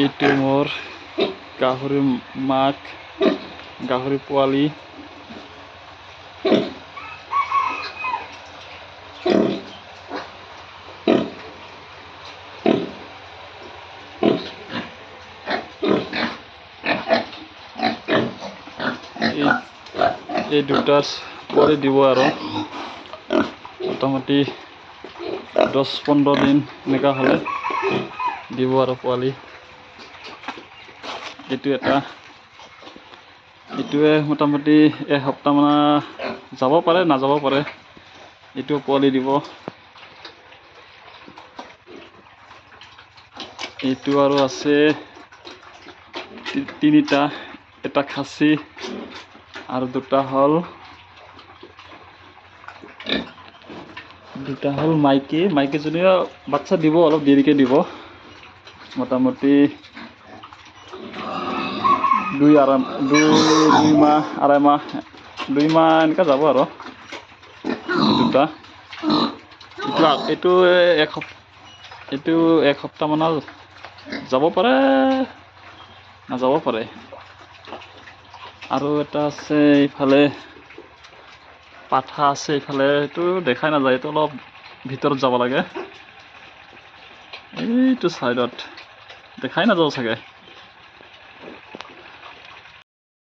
এইটো মোৰ গাহৰি মাক, গাহৰি পোৱালি। এই দুটা পোৱালি দিব আৰু মোটামুটি 10-15 দিন এনেকুৱা হ'লে দিব আৰু পোৱালি। এইটোৱে মোটামুটি এসপ্তাহমান যাব পাৰে, নাযাব পাৰে। এইটো পোৱালি দিব। এইটো আৰু আছে তিনিটা, এটা খাচী আৰু দুটা হ'ল মাইকীজনীয়ে বাচ্চা দিব, অলপ দেৰিকৈ দিব। মোটামুটি 2 মাহ, 2.5 মাহ, 2 মাহ এনেকৈ যাব আৰু দুটা। এইটো এসপ্তাহমানৰ যাব পাৰে, নাযাব পাৰে। আৰু এটা আছে এইফালে পাঠা আছে, এইফালে এইটো দেখাই নাযায়, এইটো অলপ ভিতৰত যাব লাগে। এইটো চাইডত দেখাই নাযাব চাগে।